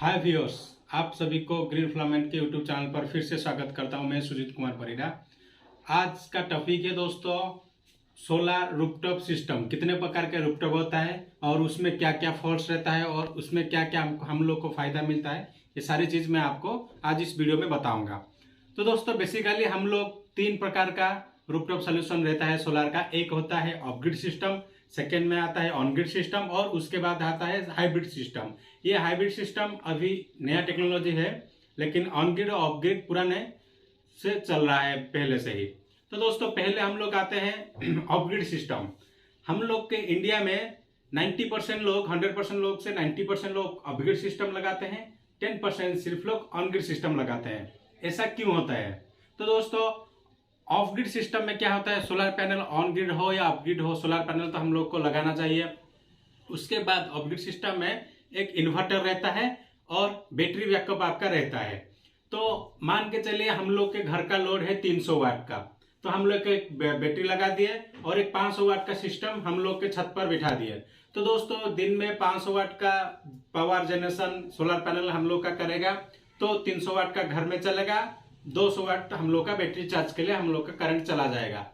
हाय viewers, आप सभी को ग्रीन फ्लामेंट के यूट्यूब चैनल पर फिर से स्वागत करता हूं। मैं सुजीत कुमार परिरा। आज का टॉपिक है दोस्तों सोलर रूफटॉप सिस्टम। कितने प्रकार के रूफटॉप होता है और उसमें क्या क्या फॉल्ट रहता है और उसमें क्या क्या हम लोग को फायदा मिलता है, ये सारी चीज मैं आपको आज इस वीडियो में बताऊंगा। तो दोस्तों बेसिकली हम लोग 3 प्रकार का रूफटॉप सोल्यूशन रहता है सोलर का। एक होता है ऑफ ग्रिड सिस्टम, सेकेंड में आता है ऑन ग्रिड सिस्टम और उसके बाद आता है हाइब्रिड सिस्टम। ये हाइब्रिड सिस्टम अभी नया टेक्नोलॉजी है, लेकिन ऑन ग्रिड और ऑफ ग्रिड पुराने से चल रहा है पहले से ही। तो दोस्तों पहले हम लोग आते हैं ऑफ ग्रिड सिस्टम। हम लोग के इंडिया में 90% लोग 100% लोग से 90% लोग ऑफ ग्रिड सिस्टम लगाते हैं, 10% सिर्फ लोग ऑन ग्रिड सिस्टम लगाते हैं। ऐसा क्यों होता है? तो दोस्तों ऑफ ग्रिड सिस्टम में क्या होता है, सोलर पैनल ऑन ग्रिड हो या ऑफ ग्रिड हो, सोलर पैनल तो हम लोग को लगाना चाहिए। उसके बाद ऑफ ग्रिड सिस्टम में एक इन्वर्टर रहता है और बैटरी बैकअप आपका रहता है। तो मान के चलिए हम लोग के घर का लोड है 300 वाट का, तो हम लोग एक बैटरी लगा दिए और एक 500 वाट का सिस्टम हम लोग के छत पर बिठा दिए। तो दोस्तों दिन में 500 वाट का पावर जनरेशन सोलर पैनल हम लोग का करेगा, तो 300 वाट का घर में चलेगा, 200 वाट हम लोग का बैटरी चार्ज के लिए हम लोग का करंट चला जाएगा।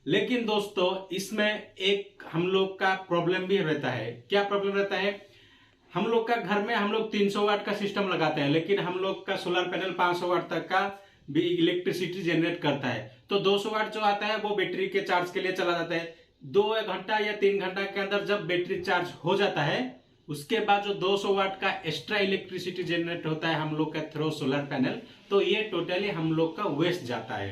लेकिन दोस्तों इसमें एक हम लोग का प्रॉब्लम भी रहता है। क्या प्रॉब्लम रहता है? हम लोग का घर में हम लोग 300 वाट का सिस्टम लगाते हैं, लेकिन हम लोग का सोलर पैनल 500 वाट तक का भी इलेक्ट्रिसिटी जनरेट करता है। तो 200 वाट जो आता है वो बैटरी के चार्ज के लिए चला जाता है। 2 घंटा या 3 घंटा के अंदर जब बैटरी चार्ज हो जाता है, उसके बाद जो 200 वाट का एक्स्ट्रा इलेक्ट्रिसिटी जनरेट होता है हम लोग का थ्रू सोलर पैनल, तो ये टोटली हम लोग का वेस्ट जाता है।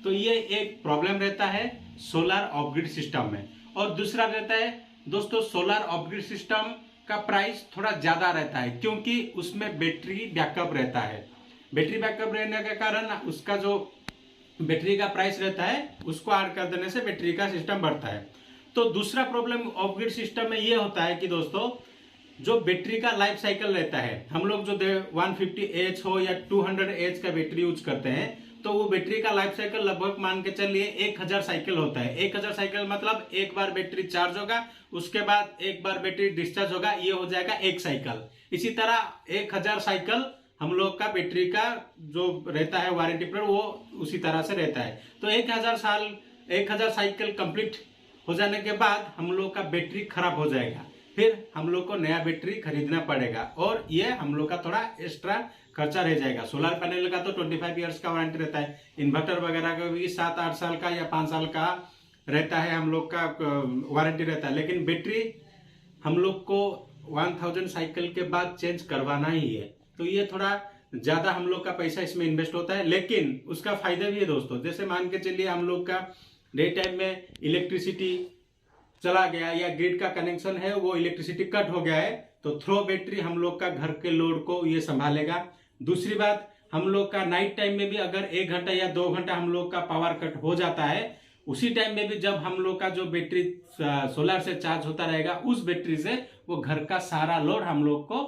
तो ये एक प्रॉब्लम रहता है सोलर ऑफ ग्रिड सिस्टम में। और दूसरा रहता है दोस्तों सोलर ऑफ ग्रिड सिस्टम का प्राइस थोड़ा ज्यादा रहता है, क्योंकि उसमें बैटरी बैकअप रहता है। बैटरी बैकअप रहने के कारण उसका जो बैटरी का प्राइस रहता है उसको ऐड कर देने से बैटरी का सिस्टम बढ़ता है। तो दूसरा प्रॉब्लम ऑफ ग्रिड सिस्टम में ये होता है कि दोस्तों जो बैटरी का लाइफ साइकिल रहता है, हम लोग जो 150H हो या 200H का बैटरी यूज करते हैं, तो वो बैटरी का लाइफ साइकिल लगभग मान के चलिए 1000 साइकिल होता है। 1000 साइकिल मतलब एक बार बैटरी चार्ज होगा, उसके बाद एक बार बैटरी डिस्चार्ज होगा, ये हो जाएगा एक साइकिल। इसी तरह 1000 साइकिल हम लोग का बैटरी का जो रहता है वारंटी पीरियड वो उसी तरह से रहता है। तो 1000 साइकिल कंप्लीट हो जाने के बाद हम लोग का बैटरी खराब हो जाएगा, फिर हम लोग को नया बैटरी खरीदना पड़ेगा और ये हम लोग का थोड़ा एक्स्ट्रा खर्चा रह जाएगा। सोलर पैनल का तो 25 ईयर्स का वारंटी रहता है, इन्वर्टर वगैरह का भी 7-8 साल का या 5 साल का रहता है हम लोग का वारंटी रहता है। लेकिन बैटरी हम लोग को 1000 साइकिल के बाद चेंज करवाना ही है, तो ये थोड़ा ज्यादा हम लोग का पैसा इसमें इन्वेस्ट होता है, लेकिन उसका फायदा भी है दोस्तों। जैसे मान के चलिए हम लोग का डे टाइम में इलेक्ट्रिसिटी चला गया या ग्रिड का कनेक्शन है वो इलेक्ट्रिसिटी कट हो गया है, तो थ्रो बैटरी हम लोग का घर के लोड को ये संभालेगा। दूसरी बात, हम लोग का नाइट टाइम में भी अगर 1 घंटा या 2 घंटा हम लोग का पावर कट हो जाता है, उसी टाइम में भी जब हम लोग का जो बैटरी सोलर से चार्ज होता रहेगा, उस बैटरी से वो घर का सारा लोड हम लोग को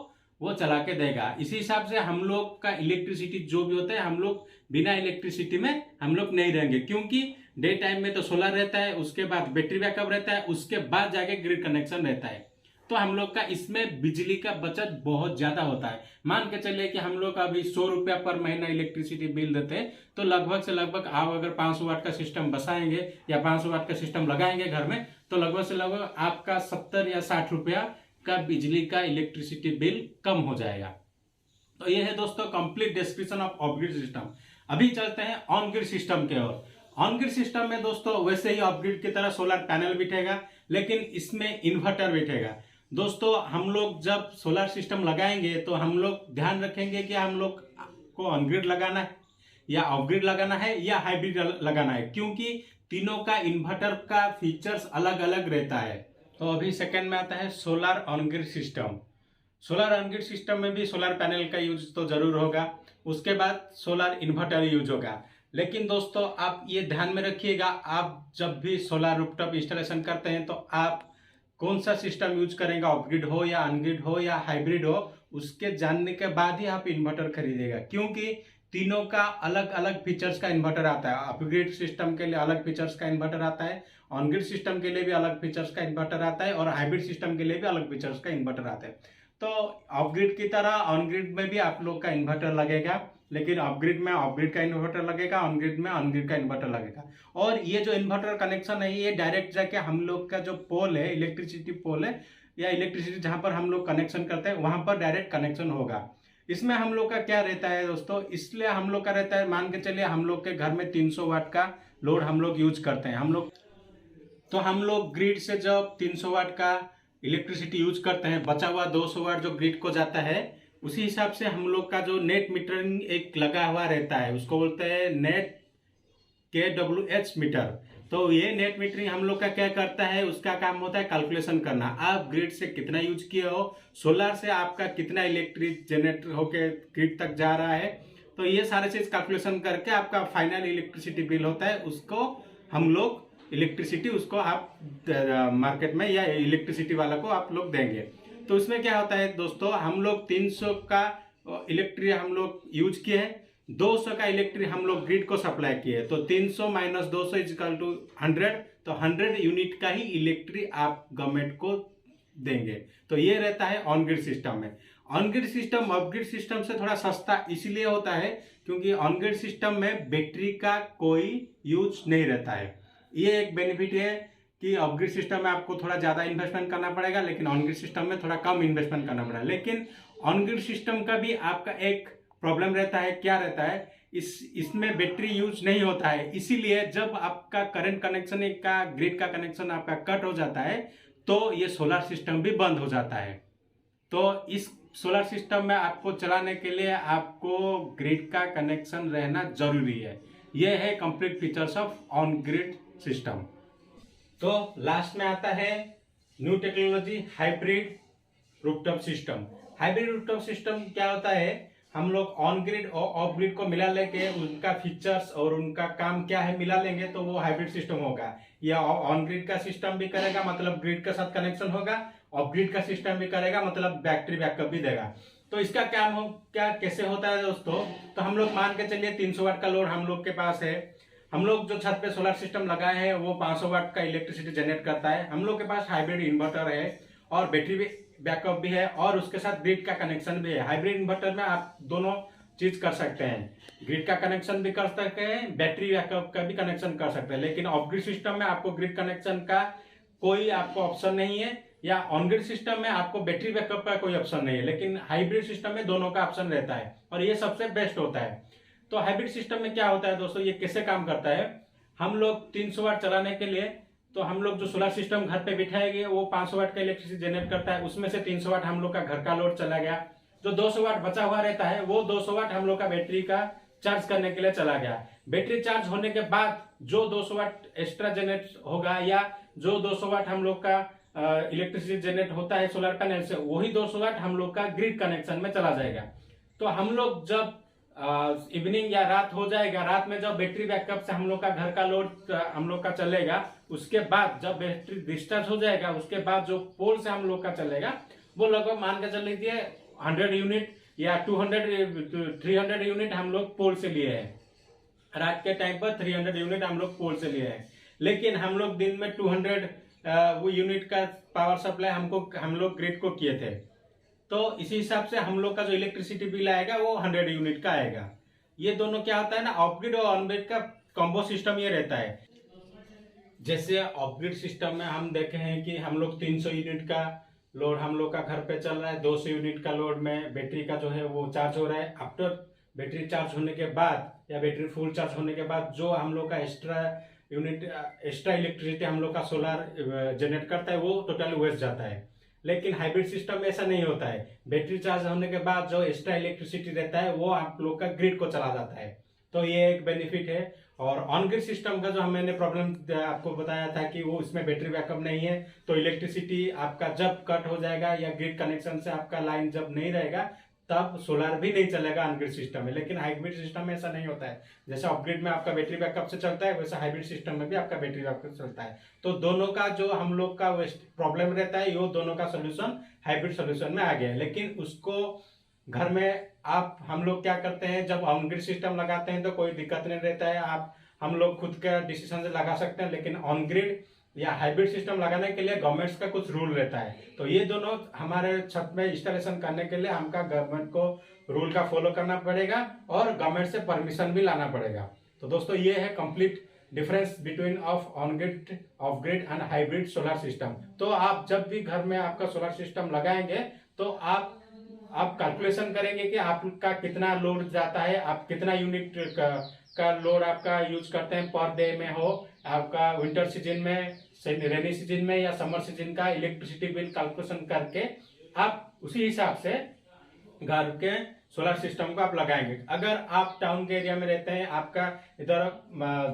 वो चला के देगा। इसी हिसाब से हम लोग का इलेक्ट्रिसिटी जो भी होता है, हम लोग बिना इलेक्ट्रिसिटी में हम लोग नहीं रहेंगे, क्योंकि डे टाइम में तो सोलर रहता है, उसके बाद बैटरी बैकअप रहता है, उसके बाद जाके ग्रिड कनेक्शन रहता है। तो हम लोग का इसमें बिजली का बचत बहुत ज्यादा होता है। मान के चलिए कि हम लोग अभी 100 रुपया पर महीना इलेक्ट्रिसिटी बिल देते हैं, तो लगभग से लगभग आप अगर 500 वाट का सिस्टम बसाएंगे या 500 वाट का सिस्टम लगाएंगे घर में, तो लगभग से लगभग आपका 70 या 60 रुपया का बिजली का इलेक्ट्रिसिटी बिल कम हो जाएगा। तो ये है दोस्तों complete description of grid system. अभी चलते हैं ऑन ग्रिड सिस्टम के ओर। ऑन ग्रिड सिस्टम में दोस्तों वैसे ही ऑफ ग्रिड की तरह सोलर पैनल बैठेगा, लेकिन इसमें इन्वर्टर बैठेगा। दोस्तों हम लोग जब सोलर सिस्टम लगाएंगे तो हम लोग ध्यान रखेंगे कि हम लोग को ऑन ग्रिड लगाना है या ऑफ ग्रिड लगाना है या हाइब्रिड लगाना है, क्योंकि तीनों का इन्वर्टर का फीचर्स अलग अलग रहता है। तो अभी सेकंड में आता है solar on grid system. Solar on grid system में भी सोलर पैनल का यूज तो जरूर होगा, उसके बाद सोलर इन्वर्टर यूज होगा। लेकिन दोस्तों आप ये ध्यान में रखिएगा, आप जब भी सोलर रूफटॉप इंस्टॉलेशन करते हैं तो आप कौन सा सिस्टम यूज करेंगे, ऑफ ग्रिड हो या अनग्रिड हो या हाइब्रिड हो, उसके जानने के बाद ही आप इन्वर्टर खरीदेगा, क्योंकि तीनों का अलग अलग फीचर्स का इन्वर्टर आता है। ऑफ ग्रिड सिस्टम के लिए अलग फीचर्स का इन्वर्टर आता है, ऑन ग्रिड सिस्टम के लिए भी अलग फीचर्स का इन्वर्टर आता है और हाइब्रिड सिस्टम के लिए भी अलग फीचर्स का इन्वर्टर आता है। तो ऑफ ग्रिड की तरह ऑन ग्रिड में भी आप लोग का इन्वर्टर लगेगा, लेकिन ऑफ ग्रिड में ऑफ ग्रिड का इन्वर्टर लगेगा, ऑन ग्रिड में ऑन ग्रिड का इन्वर्टर लगेगा। और ये जो इन्वर्टर कनेक्शन है ये डायरेक्ट जाके हम लोग का जो पोल है, इलेक्ट्रिसिटी पोल है या इलेक्ट्रिसिटी जहां पर हम लोग कनेक्शन करते हैं वहां पर डायरेक्ट कनेक्शन होगा। इसमें हम लोग का क्या रहता है दोस्तों, इसलिए हम लोग का रहता है, मान के चलिए हम लोग के घर में 300 वाट का लोड हम लोग यूज करते हैं, हम लोग ग्रिड से जब 300 वाट का इलेक्ट्रिसिटी यूज करते हैं, बचा हुआ 200 वाट जो ग्रिड को जाता है, उसी हिसाब से हम लोग का जो नेट मीटरिंग एक लगा हुआ रहता है, उसको बोलते हैं नेट KWH मीटर। तो ये नेट मीटरिंग हम लोग का क्या करता है, उसका काम होता है कैलकुलेशन करना। आप ग्रिड से कितना यूज किए हो, सोलर से आपका कितना इलेक्ट्रिक जनरेट होके ग्रिड तक जा रहा है, तो ये सारे चीज कैलकुलेशन करके आपका फाइनल इलेक्ट्रिसिटी बिल होता है, उसको हम लोग इलेक्ट्रिसिटी उसको आप मार्केट में या इलेक्ट्रिसिटी वाला को आप लोग देंगे। तो उसमें क्या होता है दोस्तों, हम लोग 300 का इलेक्ट्रिक हम लोग यूज किए हैं, 200 का इलेक्ट्रिक हम लोग ग्रिड को सप्लाई किए, तो 300 माइनस 200 इक्वल टू 100, तो 100 यूनिट का ही इलेक्ट्रिक आप गवर्नमेंट को देंगे। तो ये रहता है ऑन ग्रिड सिस्टम में। On grid system of grid system से थोड़ा सस्ता इसलिए होता है क्योंकि ऑन ग्रिड सिस्टम में बैटरी का कोई यूज नहीं रहता है। ये एक बेनिफिट है कि ऑफ ग्रिड सिस्टम में आपको थोड़ा ज्यादा इन्वेस्टमेंट करना पड़ेगा, लेकिन ऑन ग्रिड सिस्टम में थोड़ा कम इन्वेस्टमेंट करना पड़ेगा। लेकिन ऑन ग्रिड सिस्टम का भी आपका एक प्रॉब्लम रहता है, क्या रहता है, इसमें बैटरी यूज नहीं होता है, इसीलिए जब आपका करंट कनेक्शन का ग्रिड का कनेक्शन आपका कट हो जाता है तो ये सोलर सिस्टम भी बंद हो जाता है। तो इस सोलर सिस्टम में आपको चलाने के लिए आपको ग्रिड का कनेक्शन रहना जरूरी है। ये है complete features of on grid system. तो लास्ट में आता है new technology hybrid rooftop system. Hybrid rooftop system क्या होता है, हम लोग ऑन ग्रिड और ऑफ ग्रिड को मिला लेके उनका फीचर्स और उनका काम क्या है मिला लेंगे तो वो हाइब्रिड सिस्टम होगा। या ऑन ग्रिड का सिस्टम भी करेगा, मतलब ग्रिड के साथ कनेक्शन होगा, ऑफ ग्रिड का सिस्टम भी करेगा, मतलब बैटरी बैकअप भी देगा। तो इसका क्या कैसे होता है दोस्तों, तो हम लोग मान के चलिए 300 वाट का लोड हम लोग के पास है, हम लोग जो छत पे सोलर सिस्टम लगाए हैं वो 500 वाट का इलेक्ट्रिसिटी जनरेट करता है, हम लोग के पास हाइब्रिड इन्वर्टर है और बैटरी भी बैकअप भी है और उसके साथ ग्रिड का कनेक्शन भी है। हाइब्रिड इन्वर्टर में आप दोनों चीज कर सकते हैं, ग्रिड का कनेक्शन भी कर सकते हैं, बैटरी बैकअप का भी कनेक्शन कर सकते हैं। लेकिन ऑफ ग्रिड सिस्टम में आपको ग्रिड कनेक्शन का कोई आपको ऑप्शन नहीं है, या ऑन ग्रिड सिस्टम में आपको बैटरी बैकअप का कोई ऑप्शन नहीं है, लेकिन हाइब्रिड सिस्टम में दोनों का ऑप्शन रहता है और ये सबसे बेस्ट होता है। तो हाइब्रिड सिस्टम में क्या होता है दोस्तों, ये कैसे काम करता है, हम लोग 300 वाट चलाने के लिए तो हम लोग जो सोलर सिस्टम घर पे बिठाएंगे वो 500 वाट का इलेक्ट्रिसिटी जनरेट करता है, उसमें से 300 वाट हम लोग का घर का लोड चला गया, जो 200 वाट बचा हुआ रहता है वो 200 वाट हम लोग का बैटरी का चार्ज करने के लिए चला गया। बैटरी चार्ज होने के बाद जो 200 वाट एक्स्ट्रा जनरेट होगा या जो 200 वाट हम लोग का इलेक्ट्रिसिटी जनरेट होता है सोलर पैनल से, वही 200 वाट हम लोग का ग्रिड कनेक्शन में चला जाएगा। तो हम लोग जब इवनिंग या रात हो जाएगा, रात में जब बैटरी बैकअप से हम लोग का घर का लोड हम लोग का चलेगा, उसके बाद जब बैटरी डिस्चार्ज हो जाएगा उसके बाद जो पोल से हम लोग का चलेगा वो लगभग मान के चल लीजिए 100 यूनिट या 300 यूनिट हम लोग पोल से लिए हैं। रात के टाइम पर 300 यूनिट हम लोग पोल से लिए हैं, लेकिन हम लोग दिन में 200 वो यूनिट का पावर सप्लाई हम लोग ग्रिड को किए थे। तो इसी हिसाब से हम लोग का जो इलेक्ट्रिसिटी बिल आएगा वो 100 यूनिट का आएगा। ये दोनों क्या होता है ना, ऑफ ग्रिड और ऑन ग्रिड का कॉम्बो सिस्टम ये रहता है। जैसे ऑफ ग्रिड सिस्टम में हम देखे हैं कि हम लोग 300 यूनिट का लोड हम लोग का घर पे चल रहा है, 200 यूनिट का लोड में बैटरी का जो है वो चार्ज हो रहा है। आफ्टर बैटरी चार्ज होने के बाद या बैटरी फुल चार्ज होने के बाद जो हम लोग का एक्स्ट्रा इलेक्ट्रिसिटी हम लोग का सोलर जनरेट करता है वो टोटली वेस्ट जाता है। लेकिन हाइब्रिड सिस्टम में ऐसा नहीं होता है, बैटरी चार्ज होने के बाद जो एक्स्ट्रा इलेक्ट्रिसिटी रहता है वो आप लोग का ग्रिड को चला जाता है। तो ये एक बेनिफिट है। और ऑन ग्रिड सिस्टम का जो मैंने प्रॉब्लम आपको बताया था कि वो इसमें बैटरी बैकअप नहीं है, तो इलेक्ट्रिसिटी आपका जब कट हो जाएगा या ग्रिड कनेक्शन से आपका लाइन जब नहीं रहेगा तब सोलर भी नहीं चलेगा ऑन ग्रिड सिस्टम में। लेकिन हाइब्रिड सिस्टम में ऐसा नहीं होता है, जैसे ऑफ ग्रिड में आपका बैटरी बैकअप से चलता है वैसे हाइब्रिड सिस्टम में भी आपका बैटरी बैकअप चलता है। तो दोनों का जो हम लोग का प्रॉब्लम रहता है वो दोनों का सोल्यूशन हाइब्रिड सोल्यूशन में आ गया है। लेकिन उसको घर में हम लोग क्या करते हैं, जब ऑन ग्रिड सिस्टम लगाते हैं तो कोई दिक्कत नहीं रहता है, हम लोग खुद का डिसीजन से लगा सकते हैं। लेकिन ऑन ग्रिड या हाइब्रिड सिस्टम लगाने के लिए गवर्नमेंट्स का कुछ रूल रहता है। तो ये दोनों हमारे छत में इंस्टॉलेशन करने के लिए हमका गवर्नमेंट को रूल का फॉलो करना पड़ेगा और गवर्नमेंट से परमिशन भी लाना पड़ेगा। तो दोस्तों ये है complete difference between of on grid, of grid and hybrid solar system. तो आप जब भी घर में आपका सोलर सिस्टम लगाएंगे तो आप कैलकुलेशन करेंगे कि आपका कितना लोड जाता है, आप कितना यूनिट का लोड आपका यूज करते हैं पर डे में, हो आपका विंटर सीजन में, रेनी सीजन में या समर सीजन का इलेक्ट्रिसिटी बिल कैलकुलेशन करके आप उसी हिसाब से घर के सोलर सिस्टम को आप लगाएंगे। अगर आप टाउन के एरिया में रहते हैं, आपका इधर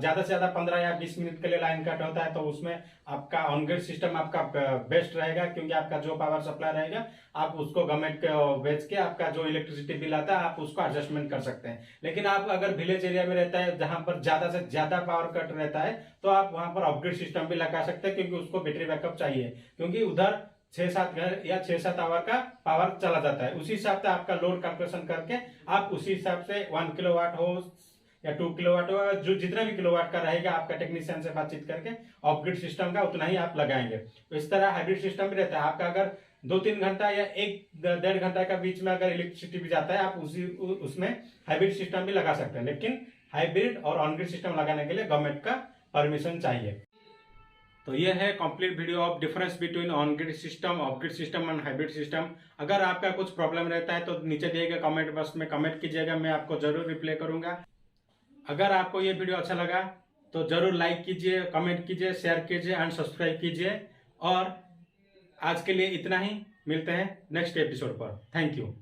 ज्यादा से ज्यादा 15 या 20 मिनट के लिए लाइन कट होता है, तो उसमें आपका ऑन ग्रिड सिस्टम आपका बेस्ट रहेगा, क्योंकि आपका जो पावर सप्लाई रहेगा आप उसको गवर्नमेंट को बेच के आपका जो इलेक्ट्रिसिटी बिल आता है आप उसको एडजस्टमेंट कर सकते हैं। लेकिन आप अगर विलेज एरिया में रहता है जहां पर ज्यादा से ज्यादा पावर कट रहता है, तो आप वहां पर ऑफ ग्रिड सिस्टम भी लगा सकते हैं, क्योंकि उसको बैटरी बैकअप चाहिए, क्योंकि उधर 6-7 घर या 6-7 आवर का पावर चला जाता है। उसी हिसाब से आपका लोड कैलकुलेशन करके आप उसी हिसाब से 1 किलोवाट हो या 2 किलोवाट हो, जो जितना भी किलोवाट का रहेगा आपका टेक्नीशियन से बातचीत करके ऑफ ग्रिड सिस्टम का उतना ही आप लगाएंगे। तो इस तरह हाइब्रिड सिस्टम भी रहता है। आपका अगर 2-3 घंटा या 1-1.5 घंटा का बीच में अगर इलेक्ट्रिसिटी भी जाता है, आप उसमें हाइब्रिड सिस्टम भी लगा सकते हैं। लेकिन हाइब्रिड और ऑन ग्रिड सिस्टम लगाने के लिए गवर्नमेंट का परमिशन चाहिए। तो ये है complete video of difference between on grid system, of grid system and hybrid system. अगर आपका कुछ प्रॉब्लम रहता है तो नीचे दिए गए कमेंट बॉक्स में कमेंट कीजिएगा, मैं आपको जरूर रिप्लाई करूंगा। अगर आपको ये वीडियो अच्छा लगा तो जरूर लाइक कीजिए, कमेंट कीजिए, शेयर कीजिए एंड सब्सक्राइब कीजिए। और आज के लिए इतना ही, मिलते हैं नेक्स्ट एपिसोड पर। Thank you.